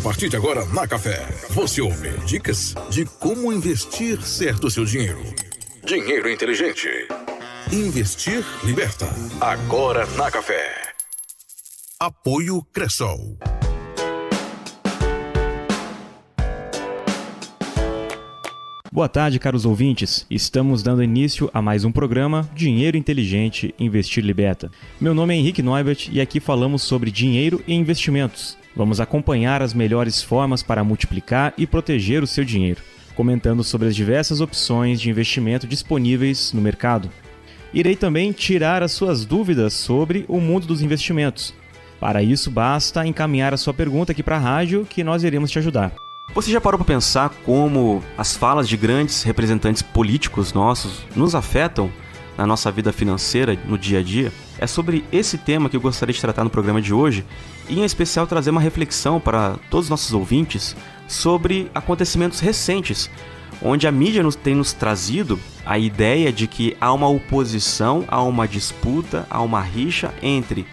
partir de agora na Café, você ouve dicas de como investir certo o seu dinheiro. Dinheiro inteligente. Investir liberta. Agora na Café. Apoio Cressol. Boa tarde, caros ouvintes. Estamos dando início a mais um programa Dinheiro Inteligente Investir Liberta. Meu nome é Henrique Neubert e aqui falamos sobre dinheiro e investimentos. Vamos acompanhar as melhores formas para multiplicar e proteger o seu dinheiro, comentando sobre as diversas opções de investimento disponíveis no mercado. Irei também tirar as suas dúvidas sobre o mundo dos investimentos. Para isso, basta encaminhar a sua pergunta aqui para a rádio que nós iremos te ajudar. Você já parou para pensar como as falas de grandes representantes políticos nossos nos afetam na nossa vida financeira, no dia a dia? É sobre esse tema que eu gostaria de tratar no programa de hoje e, em especial, trazer uma reflexão para todos os nossos ouvintes sobre acontecimentos recentes, onde a mídia tem nos trazido a ideia de que há uma oposição, há uma disputa, há uma rixa entre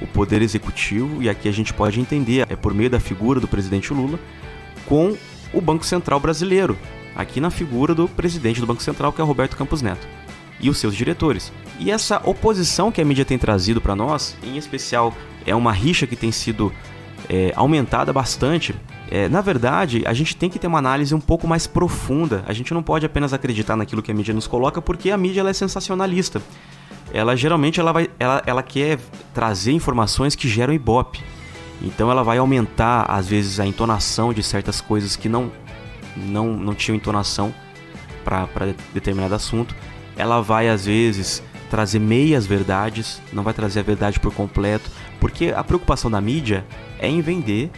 o poder executivo, e aqui a gente pode entender, é por meio da figura do presidente Lula, com o Banco Central brasileiro, aqui na figura do presidente do Banco Central, que é Roberto Campos Neto, e os seus diretores. E essa oposição que a mídia tem trazido para nós, em especial, é uma rixa que tem sido aumentada bastante. Na verdade, a gente tem que ter uma análise um pouco mais profunda. A gente não pode apenas acreditar naquilo que a mídia nos coloca, porque a mídia ela é sensacionalista. Ela geralmente ela quer trazer informações que geram ibope. Então ela vai aumentar, às vezes, a entonação de certas coisas que não tinham entonação para determinado assunto. Ela vai, às vezes, trazer meias verdades, não vai trazer a verdade por completo, porque a preocupação da mídia é em vender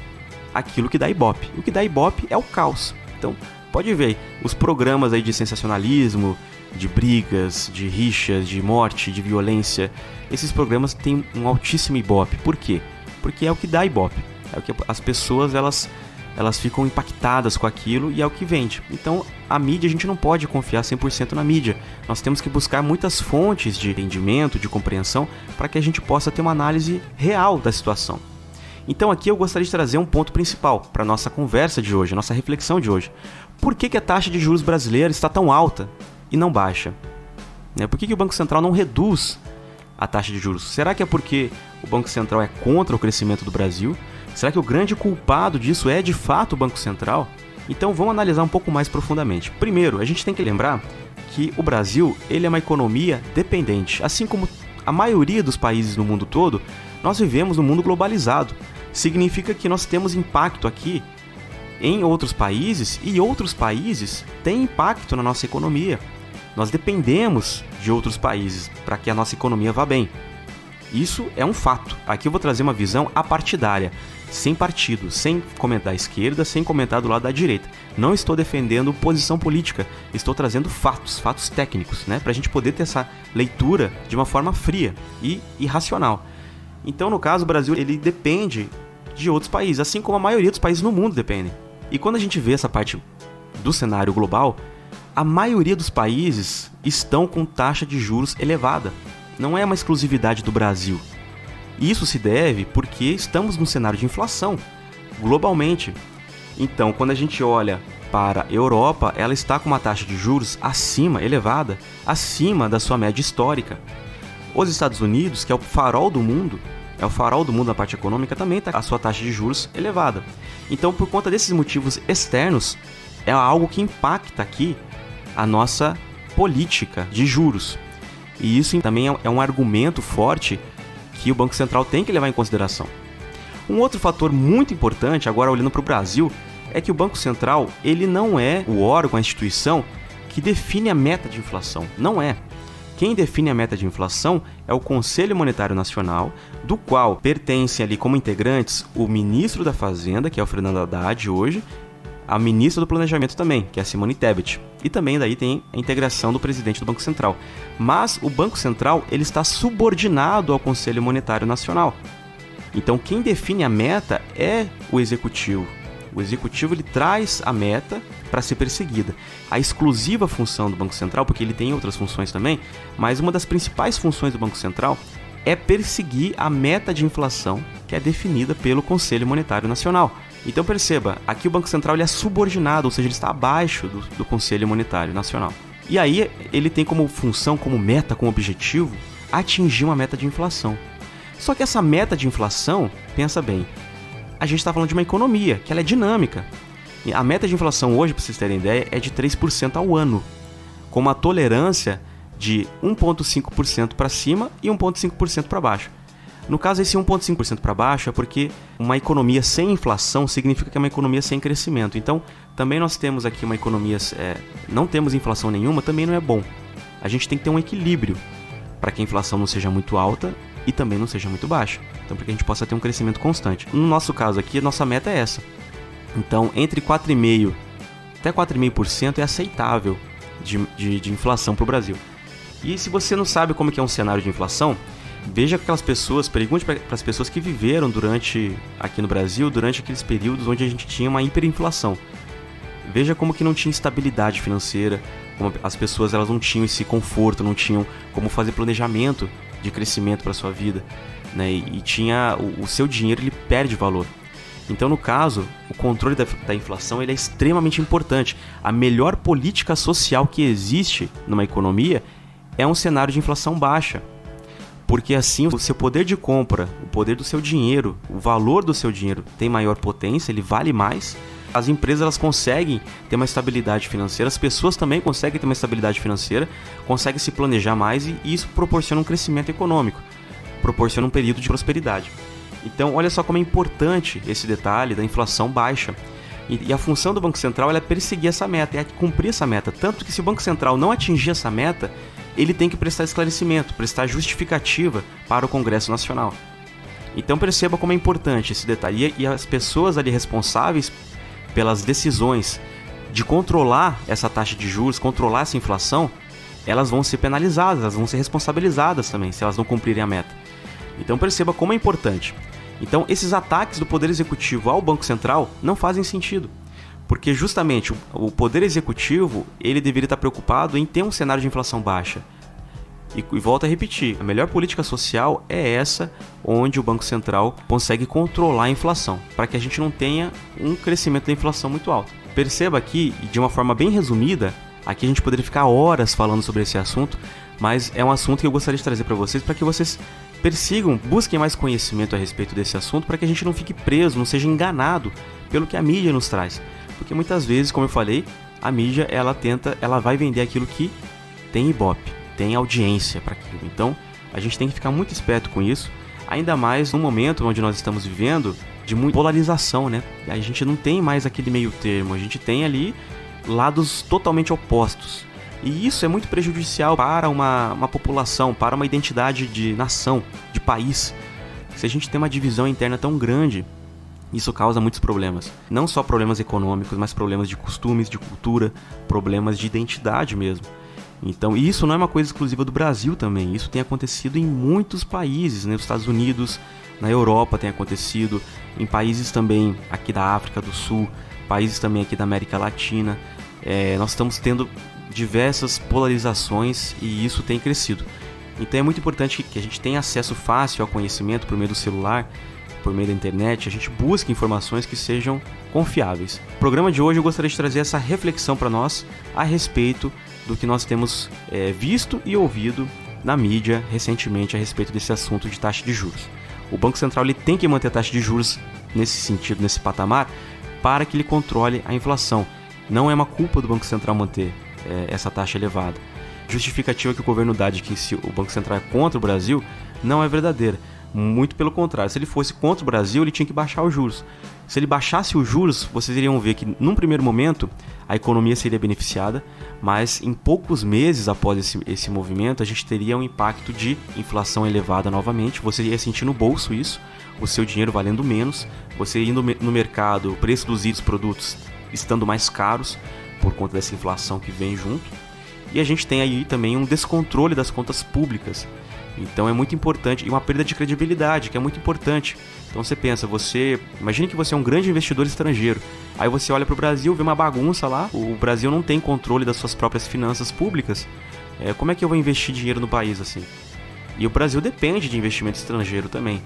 aquilo que dá ibope. E o que dá ibope é o caos. Então, pode ver, os programas aí de sensacionalismo, de brigas, de rixas, de morte, de violência, esses programas têm um altíssimo ibope. Por quê? Porque é o que dá ibope, é o que as pessoas elas ficam impactadas com aquilo e é o que vende. Então a mídia, a gente não pode confiar 100% na mídia, nós temos que buscar muitas fontes de entendimento, de compreensão, para que a gente possa ter uma análise real da situação. Então aqui eu gostaria de trazer um ponto principal para a nossa conversa de hoje, a nossa reflexão de hoje. Por que a taxa de juros brasileira está tão alta e não baixa? Por que o Banco Central não reduz a taxa de juros? Será que é porque o Banco Central é contra o crescimento do Brasil? Será que o grande culpado disso é de fato o Banco Central? Então vamos analisar um pouco mais profundamente. Primeiro, a gente tem que lembrar que o Brasil ele é uma economia dependente. Assim como a maioria dos países no mundo todo, nós vivemos num mundo globalizado. Significa que nós temos impacto aqui em outros países e outros países têm impacto na nossa economia. Nós dependemos de outros países para que a nossa economia vá bem. Isso é um fato. Aqui eu vou trazer uma visão apartidária, sem partido, sem comentar a esquerda, sem comentar do lado da direita. Não estou defendendo posição política, estou trazendo fatos técnicos, para a gente poder ter essa leitura de uma forma fria e racional. Então, no caso, o Brasil ele depende de outros países, assim como a maioria dos países no mundo dependem. E quando a gente vê essa parte do cenário global, a maioria dos países estão com taxa de juros elevada. Não é uma exclusividade do Brasil. Isso se deve porque estamos num cenário de inflação, globalmente. Então, quando a gente olha para a Europa, ela está com uma taxa de juros elevada, acima da sua média histórica. Os Estados Unidos, que é o farol do mundo na parte econômica, também está com a sua taxa de juros elevada. Então, por conta desses motivos externos, é algo que impacta aqui a nossa política de juros. E isso também é um argumento forte que o Banco Central tem que levar em consideração. Um outro fator muito importante, agora olhando para o Brasil, é que o Banco Central ele não é o órgão, a instituição que define a meta de inflação. Não é. Quem define a meta de inflação é o Conselho Monetário Nacional, do qual pertencem ali como integrantes o ministro da Fazenda, que é o Fernando Haddad hoje, a ministra do Planejamento também, que é a Simone Tebet. E também daí tem a integração do presidente do Banco Central. Mas o Banco Central ele está subordinado ao Conselho Monetário Nacional. Então quem define a meta é o Executivo. O Executivo ele traz a meta para ser perseguida. A exclusiva função do Banco Central, porque ele tem outras funções também, mas uma das principais funções do Banco Central é perseguir a meta de inflação que é definida pelo Conselho Monetário Nacional. Então perceba, aqui o Banco Central ele é subordinado, ou seja, ele está abaixo do Conselho Monetário Nacional. E aí ele tem como função, como meta, como objetivo, atingir uma meta de inflação. Só que essa meta de inflação, pensa bem, a gente está falando de uma economia, que ela é dinâmica. E a meta de inflação hoje, para vocês terem ideia, é de 3% ao ano, com uma tolerância de 1,5% para cima e 1,5% para baixo. No caso, esse 1,5% para baixo é porque uma economia sem inflação significa que é uma economia sem crescimento. Então, também nós temos aqui uma economia, não temos inflação nenhuma, também não é bom. A gente tem que ter um equilíbrio para que a inflação não seja muito alta e também não seja muito baixa. Então, para que a gente possa ter um crescimento constante. No nosso caso aqui, a nossa meta é essa. Então, entre 4,5% até 4,5% é aceitável de inflação para o Brasil. E se você não sabe como que é um cenário de inflação, veja aquelas pessoas, pergunte para as pessoas que viveram aqui no Brasil, durante aqueles períodos onde a gente tinha uma hiperinflação. Veja como que não tinha estabilidade financeira, como as pessoas elas não tinham esse conforto, não tinham como fazer planejamento de crescimento para a sua vida, né? E tinha o seu dinheiro, ele perde valor. Então, no caso, o controle da inflação ele é extremamente importante. A melhor política social que existe numa economia é um cenário de inflação baixa. Porque assim o seu poder de compra, o poder do seu dinheiro, o valor do seu dinheiro tem maior potência, ele vale mais. As empresas elas conseguem ter uma estabilidade financeira, as pessoas também conseguem ter uma estabilidade financeira, conseguem se planejar mais e isso proporciona um crescimento econômico, proporciona um período de prosperidade. Então, olha só como é importante esse detalhe da inflação baixa. E a função do Banco Central é perseguir essa meta, é cumprir essa meta. Tanto que se o Banco Central não atingir essa meta, ele tem que prestar esclarecimento, prestar justificativa para o Congresso Nacional. Então perceba como é importante esse detalhe. E as pessoas ali responsáveis pelas decisões de controlar essa taxa de juros, controlar essa inflação, elas vão ser penalizadas, elas vão ser responsabilizadas também, se elas não cumprirem a meta. Então perceba como é importante. Então esses ataques do Poder Executivo ao Banco Central não fazem sentido. Porque justamente o Poder Executivo, ele deveria estar preocupado em ter um cenário de inflação baixa. E volto a repetir, a melhor política social é essa onde o Banco Central consegue controlar a inflação, para que a gente não tenha um crescimento da inflação muito alto. Perceba aqui, de uma forma bem resumida, aqui a gente poderia ficar horas falando sobre esse assunto, mas é um assunto que eu gostaria de trazer para vocês, para que vocês persigam, busquem mais conhecimento a respeito desse assunto, para que a gente não fique preso, não seja enganado pelo que a mídia nos traz. Porque muitas vezes, como eu falei, a mídia ela vai vender aquilo que tem ibope, tem audiência para aquilo. Então, a gente tem que ficar muito esperto com isso, ainda mais no momento onde nós estamos vivendo de muita polarização, né? A gente não tem mais aquele meio termo, a gente tem ali lados totalmente opostos. E isso é muito prejudicial para uma população, para uma identidade de nação, de país. Se a gente tem uma divisão interna tão grande, isso causa muitos problemas. Não só problemas econômicos, mas problemas de costumes, de cultura, problemas de identidade mesmo. Então, isso não é uma coisa exclusiva do Brasil também. Isso tem acontecido em muitos países, né? Nos Estados Unidos, na Europa tem acontecido, em países também aqui da África do Sul, países também aqui da América Latina. Nós estamos tendo diversas polarizações e isso tem crescido. Então é muito importante que a gente tenha acesso fácil ao conhecimento por meio do celular, por meio da internet, a gente busque informações que sejam confiáveis. No programa de hoje eu gostaria de trazer essa reflexão para nós a respeito do que nós temos visto e ouvido na mídia recentemente a respeito desse assunto de taxa de juros. O Banco Central ele tem que manter a taxa de juros nesse sentido, nesse patamar, para que ele controle a inflação. Não é uma culpa do Banco Central manter essa taxa elevada. Justificativa que o governo dá de que se o Banco Central é contra o Brasil não é verdadeira. Muito pelo contrário, se ele fosse contra o Brasil, ele tinha que baixar os juros. Se ele baixasse os juros, vocês iriam ver que num primeiro momento a economia seria beneficiada, mas em poucos meses após esse movimento a gente teria um impacto de inflação elevada novamente. Você ia sentir no bolso isso, o seu dinheiro valendo menos, você indo no mercado, o preço dos itens produtos estando mais caros por conta dessa inflação que vem junto. E a gente tem aí também um descontrole das contas públicas. Então é muito importante, e uma perda de credibilidade, que é muito importante. Então você pensa, imagine que você é um grande investidor estrangeiro, aí você olha para o Brasil, vê uma bagunça lá, o Brasil não tem controle das suas próprias finanças públicas, como é que eu vou investir dinheiro no país assim? E o Brasil depende de investimento estrangeiro também.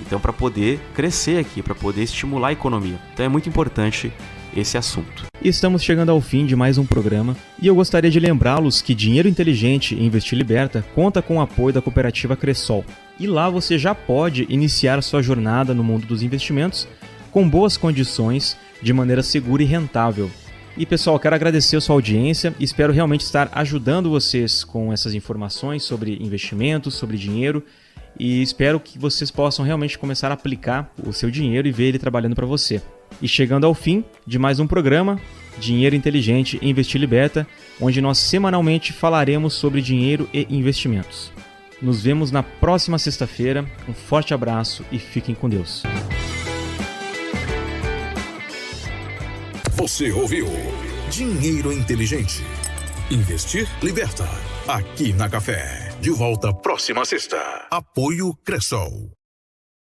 Então, para poder crescer aqui, para poder estimular a economia. Então, é muito importante esse assunto. Estamos chegando ao fim de mais um programa e eu gostaria de lembrá-los que Dinheiro Inteligente e Investir Liberta conta com o apoio da cooperativa Cressol. E lá você já pode iniciar sua jornada no mundo dos investimentos com boas condições, de maneira segura e rentável. E pessoal, quero agradecer a sua audiência e espero realmente estar ajudando vocês com essas informações sobre investimentos, sobre dinheiro, e espero que vocês possam realmente começar a aplicar o seu dinheiro e ver ele trabalhando para você. E chegando ao fim de mais um programa, Dinheiro Inteligente e Investir Liberta, onde nós semanalmente falaremos sobre dinheiro e investimentos. Nos vemos na próxima sexta-feira, um forte abraço e fiquem com Deus. Você ouviu Dinheiro Inteligente. Investir liberta. Aqui na Café. De volta próxima sexta. Apoio Cressol.